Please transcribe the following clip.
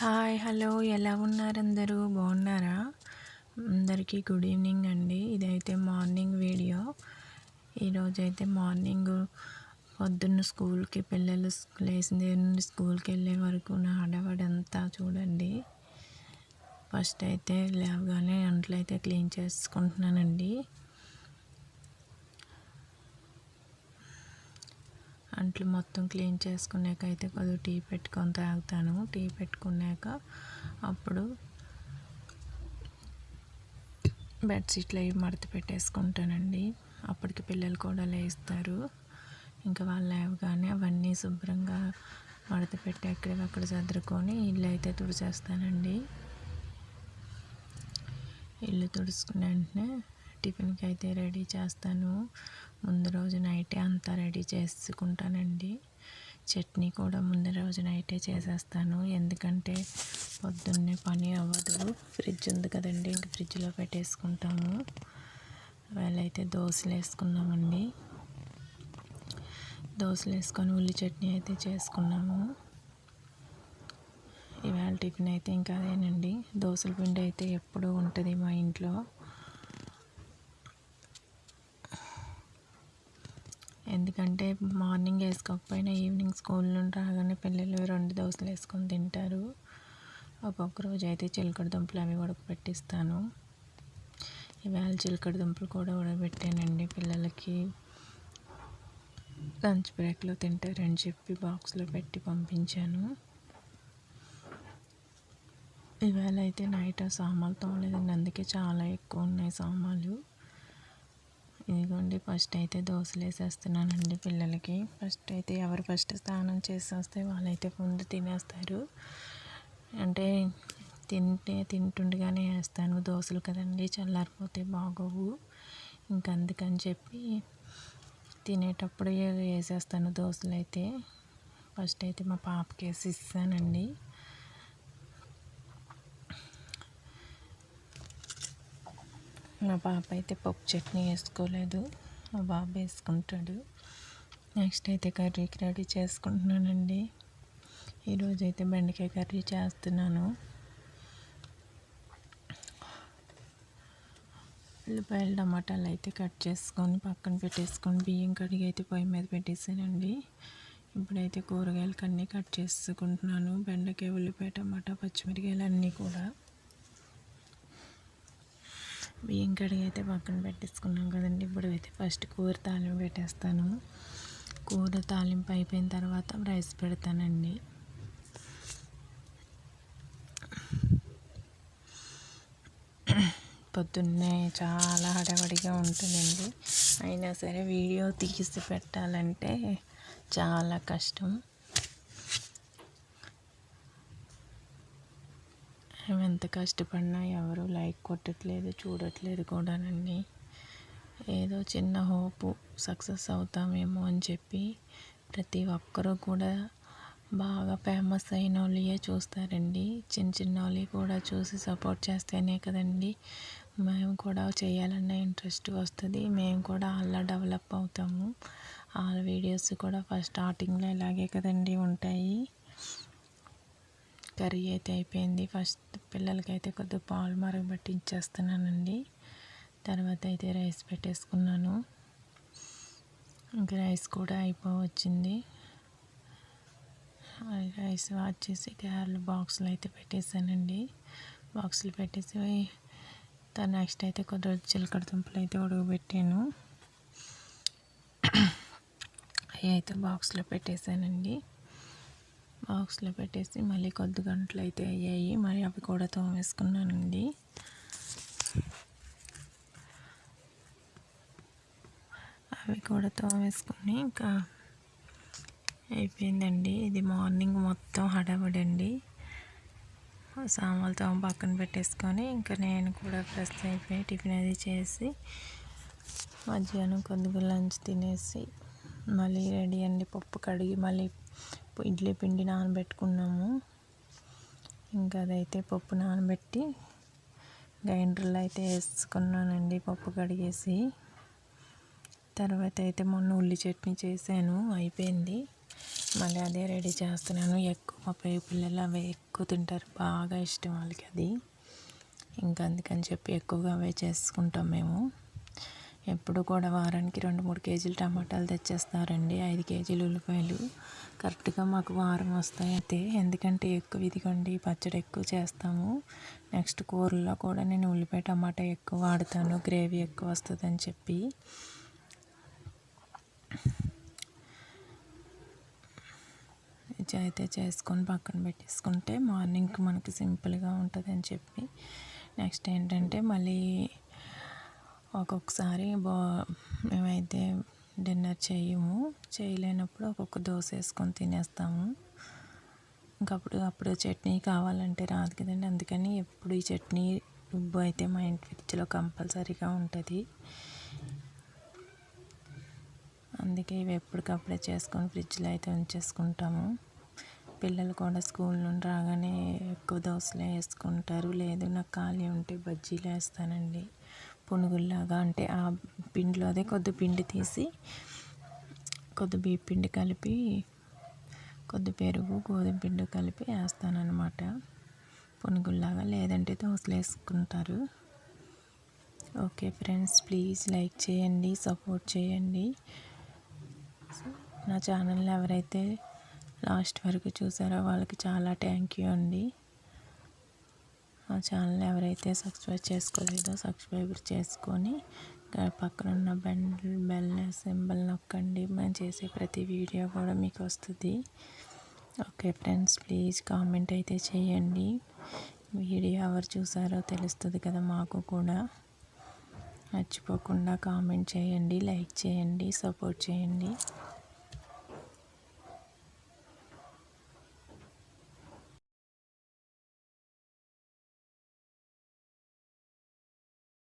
Hi hello ఎలా ఉన్నారు అందరూ బాగున్నారా? అందరికీ గుడ్ ఈవినింగ్ అండి. ఇదైతే మార్నింగ్ వీడియో. ఈరోజైతే మార్నింగ్ పొద్దున్న స్కూల్కి పిల్లలు లేచిన దగ్గర నుండి స్కూల్కి వెళ్ళే వరకు నా హడావిడి అంతా చూడండి. ఫస్ట్ అయితే లేవగానే అంట్లు అయితే క్లీన్ చేసుకుంటున్నానండి. అంట్లు మొత్తం క్లీన్ చేసుకున్నాక అయితే కొద్దిగా టీ పెట్టుకొని తాగుతాను. టీ పెట్టుకున్నాక అప్పుడు బెడ్షీట్లు అవి మడత పెట్టేసుకుంటానండి. అప్పటికి పిల్లలు కూడా లేస్తారు. ఇంకా వాళ్ళు లేవగానే అవన్నీ శుభ్రంగా మడత పెట్టి ఎక్కడికక్కడ సర్దుకొని ఇల్లు అయితే తుడిచేస్తానండి. ఇల్లు తుడుచుకున్న వెంటనే టిఫిన్కి అయితే రెడీ చేస్తాను. ముందు రోజు నైటే అంతా రెడీ చేసుకుంటానండి. చట్నీ కూడా ముందు రోజు నైటే చేసేస్తాను. ఎందుకంటే పొద్దున్నే పని అవ్వదు. ఫ్రిడ్జ్ ఉంది కదండి, ఇంక ఫ్రిడ్జ్లో పెట్టేసుకుంటాము. వాళ్ళైతే దోశలు వేసుకున్నామండి. దోశలు వేసుకొని ఉల్లి చట్నీ అయితే చేసుకున్నాము. ఇవాళ టిఫిన్ అయితే ఇంకా అదేనండి. దోశల పిండి అయితే ఎప్పుడూ ఉంటుంది మా ఇంట్లో. ఎందుకంటే మార్నింగ్ వేసుకోకపోయినా ఈవినింగ్ స్కూల్ నుండి రాగానే పిల్లలు 2 దోశలు వేసుకొని తింటారు. ఒక్కొక్క రోజు అయితే చిలకడ దుంపలు అవి ఉడకబెట్టిస్తాను. ఇవాళ చిలకడ దుంపలు కూడా ఉడకబెట్టానండి. పిల్లలకి లంచ్ బ్రేక్లో తింటారని చెప్పి బాక్స్లో పెట్టి పంపించాను. ఇవాళ అయితే నైట్ సామాన్లు తోమలేదండి, అందుకే చాలా ఎక్కువ ఉన్నాయి సామాన్లు. ఇదిగోండి ఫస్ట్ అయితే దోశలు వేసేస్తున్నానండి పిల్లలకి. ఫస్ట్ అయితే ఎవరు ఫస్ట్ స్నానం చేసి వస్తే వాళ్ళైతే ముందు తినేస్తారు. అంటే తింటుండగానే వేస్తాను. దోశలు కదండి, చల్లారిపోతే బాగోవు. ఇంకా అందుకని చెప్పి తినేటప్పుడు వేసేస్తాను దోశలు అయితే. ఫస్ట్ అయితే మా పాపకి వేసి ఇస్తానండి. మా పాప అయితే పప్పు చట్నీ వేసుకోలేదు, మా బాబు వేసుకుంటాడు. నెక్స్ట్ అయితే కర్రీకి రెడీ చేసుకుంటున్నానండి. ఈరోజు అయితే బెండకాయ కర్రీ చేస్తున్నాను. ఉల్లిపాయలు టమాటాలు అయితే కట్ చేసుకొని పక్కన పెట్టేసుకొని బియ్యం కడిగి అయితే పొయ్యి మీద పెట్టేసానండి. ఇప్పుడైతే కూరగాయలు అన్నీ కట్ చేసుకుంటున్నాను. బెండకాయ, ఉల్లిపాయ, టమాటా, పచ్చిమిరకాయలు అన్నీ కూడా బియ్యం కడిగి అయితే పక్కన పెట్టేసుకున్నాం కదండి. ఇప్పుడు అయితే ఫస్ట్ కూర తాలింపు పెట్టేస్తాను. కూర తాలింపు అయిపోయిన తర్వాత రైస్ పెడతానండి. పొద్దున్నే చాలా హడావిడిగా ఉంటుందండి. అయినా సరే వీడియో తీసి పెట్టాలంటే చాలా కష్టం. ఎంత కష్టపడినా ఎవరు లైక్ కొట్టట్లేదు, చూడట్లేదు కూడానండి. ఏదో చిన్న హోపు సక్సెస్ అవుతామేమో అని చెప్పి ప్రతి ఒక్కరూ కూడా బాగా ఫేమస్ అయిన వాళ్ళే చూస్తారండి. చిన్న వాళ్ళు కూడా చూసి సపోర్ట్ చేస్తేనే కదండి మేము కూడా చేయాలన్న ఇంట్రెస్ట్ వస్తుంది. మేము కూడా అలా డెవలప్ అవుతాము. వాళ్ళ వీడియోస్ కూడా ఫస్ట్ స్టార్టింగ్లో ఇలాగే కదండి ఉంటాయి. కర్రీ అయితే అయిపోయింది. ఫస్ట్ పిల్లలకైతే కొద్దిగా పాలు మరగబెట్టి ఇచ్చేస్తున్నానండి. తర్వాత అయితే రైస్ పెట్టేసుకున్నాను. ఇంకా రైస్ కూడా అయిపోవచ్చింది. రైస్ వచ్చేసి గారెలు బాక్సులు అయితే పెట్టేశానండి. బాక్సులు పెట్టేసి నెక్స్ట్ అయితే కొద్దిగా చిలకడ దుంపలు అయితే ఉడకబెట్టాను. అవి అయితే బాక్స్లో పెట్టేశానండి. బాక్స్లో పెట్టేసి మళ్ళీ కొద్ది గంటలు అయితే అయ్యాయి. మరి అవి కూడా తోమేసుకున్నానండి. అవి కూడా తోమేసుకుని ఇంకా అయిపోయిందండి. ఇది మార్నింగ్ మొత్తం హడావిడండి. సామాన్లు పక్కన పెట్టేసుకొని ఇంకా నేను కూడా ఫ్రెష్ అయిపోయి టిఫిన్ అది చేసి మధ్యాహ్నం కొద్దిగా లంచ్ తినేసి మళ్ళీ రెడీ అండి. పప్పు కడిగి మళ్ళీ ఇడ్లీ పిండి నానబెట్టుకున్నాము. ఇంకా అదైతే పప్పు నానబెట్టి గ్రైండర్లో అయితే వేసుకున్నానండి పప్పు కడిగేసి. తర్వాత అయితే మొన్న ఉల్లి చట్నీ చేశాను, అయిపోయింది. మళ్ళీ అదే రెడీ చేస్తున్నాను. ఎక్కువ మా పిల్లలు అవే ఎక్కువ తింటారు, బాగా ఇష్టం వాళ్ళకి అది. ఇంకా అందుకని చెప్పి ఎక్కువగా అవే చేసుకుంటాం మేము. ఎప్పుడు కూడా వారానికి 2-3 కేజీలు టమాటాలు తెచ్చేస్తారండి, 5 కేజీలు ఉల్లిపాయలు. కరెక్ట్గా మాకు వారం వస్తాయి అయితే. ఎందుకంటే ఎక్కువ ఇదిగోండి పచ్చడి ఎక్కువ చేస్తాము. నెక్స్ట్ కూరల్లో కూడా నేను ఉల్లిపాయ టమాటా ఎక్కువ వాడతాను, గ్రేవీ ఎక్కువ వస్తుందని చెప్పి. అయితే చేసుకొని పక్కన పెట్టేసుకుంటే మార్నింగ్కి మనకి సింపుల్గా ఉంటుందని చెప్పి. నెక్స్ట్ ఏంటంటే మళ్ళీ ఒక్కొక్కసారి మేమైతే డిన్నర్ చేయలేనప్పుడు ఒక్కొక్క దోశ వేసుకొని తినేస్తాము. అప్పుడు చట్నీ కావాలంటే రాదు కదండి, అందుకని ఎప్పుడు ఈ చట్నీ రుబ్బు అయితే మా ఇంటి ఫ్రిడ్జ్లో కంపల్సరీగా ఉంటుంది. అందుకే ఇవి ఎప్పటికప్పుడే చేసుకొని ఫ్రిడ్జ్లో అయితే ఉంచేసుకుంటాము. పిల్లలు కూడా స్కూల్ నుండి రాగానే ఎక్కువ దోశలే వేసుకుంటారు. లేదు నాకు ఖాళీ ఉంటే బజ్జీలు వేస్తానండి, పునుగుల్లాగా. అంటే ఆ పిండిలో అదే కొద్ది పిండి తీసి కొద్ది బియ్య పిండి కలిపి కొద్ది పెరుగు గోధుమ పిండి కలిపి వేస్తానన్నమాట, పునుగుల్లాగా. లేదంటే దోశలు వేసుకుంటారు. ఓకే ఫ్రెండ్స్, ప్లీజ్ లైక్ చేయండి, సపోర్ట్ చేయండి. నా ఛానల్ని ఎవరైతే లాస్ట్ వరకు చూసారో వాళ్ళకి చాలా థ్యాంక్ యూ అండి. మా ఛానల్ ఎవరైతే సబ్స్క్రైబ్ చేసుకోలేదో సబ్స్క్రైబ్ చేసుకొని పక్కన ఉన్న బెల్ సింబల్ నొక్కండి. మేము చేసే ప్రతి వీడియో కూడా మీకు వస్తుంది. ఓకే ఫ్రెండ్స్, ప్లీజ్ కామెంట్ అయితే చేయండి. వీడియో ఎవరు చూసారో తెలుస్తుంది కదా మాకు కూడా. మర్చిపోకుండా కామెంట్ చేయండి, లైక్ చేయండి, సపోర్ట్ చేయండి.